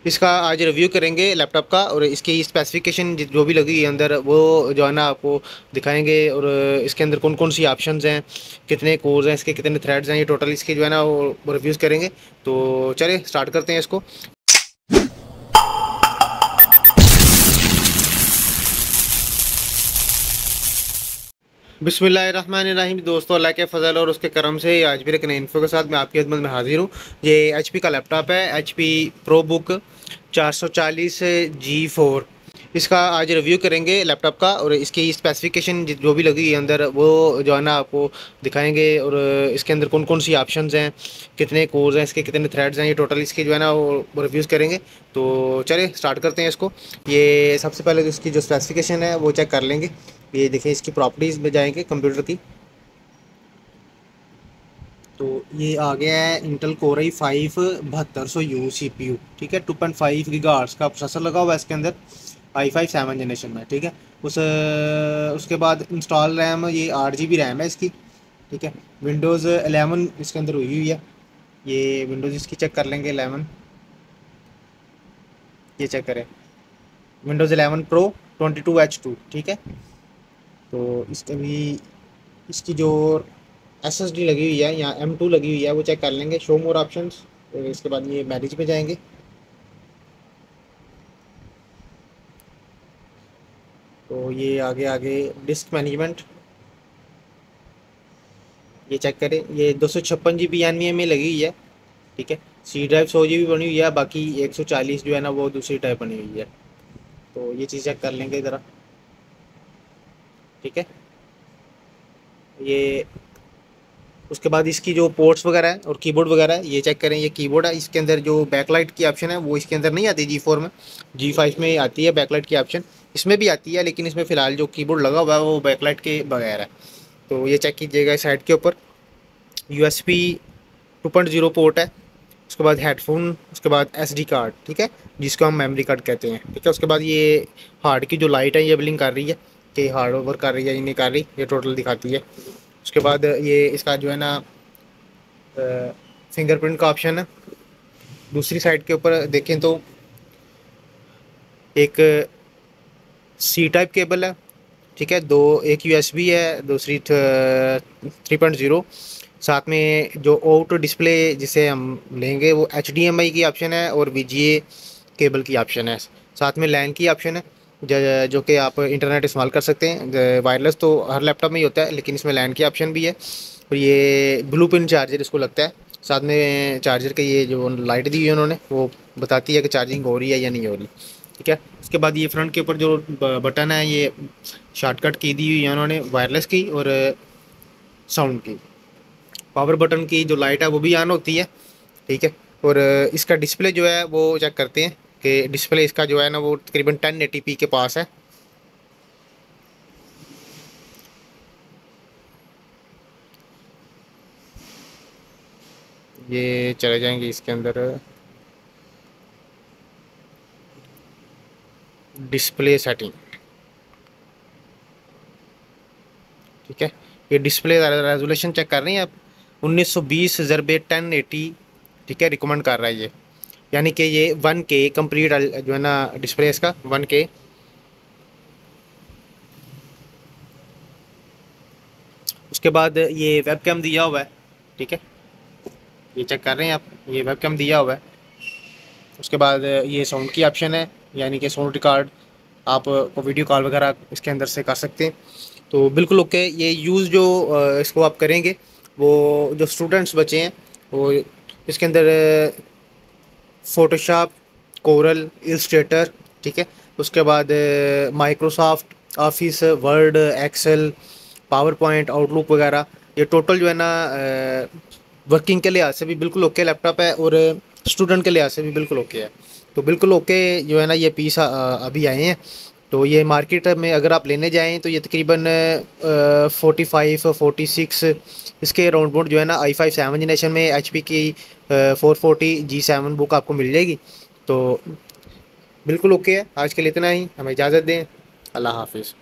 इसका आज रिव्यू करेंगे लैपटॉप का, और इसकी स्पेसिफिकेशन जो भी लगी है अंदर वो जो है ना आपको दिखाएंगे। और इसके अंदर कौन कौन सी ऑप्शंस हैं, कितने कोर्स हैं, इसके कितने थ्रेड्स हैं, ये टोटल इसके जो है ना वो रिव्यूज़ करेंगे। तो चलिए स्टार्ट करते हैं इसको। बिस्मिल्लाहिर्रहमानिर्रहीम। दोस्तों, अल्लाह के फ़ज़ल और उसके करम से आज भी एक नई इन्फो के साथ मैं आपकी खिदमत में हाजिर हूँ। ये HP का लैपटॉप है, HP ProBook 440G4। इसका आज रिव्यू करेंगे लैपटॉप का, और इसकी स्पेसिफिकेशन जो भी लगी है अंदर वो जो है ना आपको दिखाएंगे। और इसके अंदर कौन कौन सी ऑप्शंस हैं, कितने कोर्स हैं, इसके कितने थ्रेड्स हैं, ये टोटल इसके जो है ना वो रिव्यूज़ करेंगे। तो चलिए स्टार्ट करते हैं इसको। ये सबसे पहले तो इसकी जो स्पेसिफिकेशन है वो चेक कर लेंगे। ये देखिए, इसकी प्रॉपर्टीज़ में जाएंगे कंप्यूटर की, तो ये आ गया है Intel core i5 7200U CPU। ठीक है, 2.5 गीगाहर्ट्ज़ का प्रोसेसर लगा हुआ है इसके अंदर, i5 7 जनरेशन में। ठीक है, उसके बाद इंस्टॉल रैम ये 8 GB रैम है इसकी। ठीक है, विंडोज़ 11 इसके अंदर हुई हुई है। ये विंडोज़ इसकी चेक कर लेंगे 11, ये चेक करें, विंडोज़ 11 प्रो 22H2। ठीक है, तो इसके भी इसकी जो SSD लगी हुई है, यहाँ M2 लगी हुई है, वो चेक कर लेंगे। शो मोर ऑप्शंस, इसके बाद ये मैनेज पे जाएंगे। तो ये आगे आगे डिस्क मैनेजमेंट, ये चेक करें, ये 256 GB NVMe में लगी हुई है। ठीक है, सी ड्राइव 100 GB बनी हुई है, बाकी 140 जो है ना वो दूसरी टाइप बनी हुई है। तो ये चीज़ चेक कर लेंगे ज़रा। ठीक है, ये उसके बाद इसकी जो पोर्ट्स वगैरह है और कीबोर्ड वगैरह है, ये चेक करें। ये कीबोर्ड है, इसके अंदर जो बैकलाइट की ऑप्शन है वो इसके अंदर नहीं आती G4 में, G5 में आती है बैकलाइट की ऑप्शन। इसमें भी आती है, लेकिन इसमें फ़िलहाल जो कीबोर्ड लगा हुआ है वो बैकलाइट के बगैर है। तो ये चेक कीजिएगा। साइड के ऊपर USB 2.0 पोर्ट है। उसके बाद हेडफोन, उसके बाद SD कार्ड, ठीक है, जिसको हम मेमोरी कार्ड कहते हैं। ठीक है, उसके बाद ये हार्ड की जो लाइट है ये ब्लिंक कर रही है कि हार्ड ओवर कर रही है या नहीं कर रही, ये टोटल दिखाती है। उसके बाद ये इसका जो है ना फिंगरप्रिंट का ऑप्शन है। दूसरी साइड के ऊपर देखें तो एक C टाइप केबल है। ठीक है, एक USB है, दूसरी 3.0। साथ में जो आउट डिस्प्ले जिसे हम लेंगे वो HDMI की ऑप्शन है, और VGA केबल की ऑप्शन है। साथ में लैन की ऑप्शन है, जो कि आप इंटरनेट इस्तेमाल कर सकते हैं। वायरलेस तो हर लैपटॉप में ही होता है, लेकिन इसमें लैन की ऑप्शन भी है। और ये ब्लू पिन चार्जर इसको लगता है। साथ में चार्जर के ये जो लाइट दी हुई है उन्होंने, वो बताती है कि चार्जिंग हो रही है या नहीं हो रही। ठीक है, उसके बाद ये फ्रंट के ऊपर जो बटन है ये शॉर्टकट की दी हुई है उन्होंने, वायरलेस की और साउंड की। पावर बटन की जो लाइट है वो भी ऑन होती है। ठीक है, और इसका डिस्प्ले जो है वो चेक करते हैं कि डिस्प्ले इसका जो है ना वो तकरीबन 1080p के पास है। ये चले जाएंगे इसके अंदर डिस्प्ले सेटिंग। ठीक है, ये डिस्प्ले रेजोल्यूशन चेक कर रहे हैं आप, 1920x1080। ठीक है, रिकमेंड कर रहा है ये, यानी कि ये 1K कंप्लीट जो है ना डिस्प्ले इसका 1K। उसके बाद ये वेब कैम दिया हुआ है। ठीक है, ये चेक कर रहे हैं आप, ये वेब कैम दिया हुआ है। उसके बाद ये साउंड की ऑप्शन है, यानी कि साउंड रिकॉर्ड आप को वीडियो कॉल वगैरह इसके अंदर से कर सकते हैं। तो बिल्कुल ओके। ये यूज़ जो इसको आप करेंगे, वो जो स्टूडेंट्स बचे हैं वो इसके अंदर फ़ोटोशॉप, कोरल, इलस्ट्रेटर। ठीक है, उसके बाद Microsoft Office, Word, Excel, PowerPoint, Outlook वगैरह, ये टोटल जो है ना वर्किंग के लिहाज से भी बिल्कुल ओके लैपटॉप है, और स्टूडेंट के लिहाज से भी बिल्कुल ओके है। तो बिल्कुल ओके जो है ना ये पीस अभी आए हैं। तो ये मार्केट में अगर आप लेने जाएँ तो ये तकरीबन 45-46 इसके राउंड बोर्ड जो है ना i5 7 जनरेशन में HP की 440G7 बुक आपको मिल जाएगी। तो बिल्कुल ओके है। आज के लिए इतना ही, हमें इजाज़त दें। अल्लाह हाफिज़।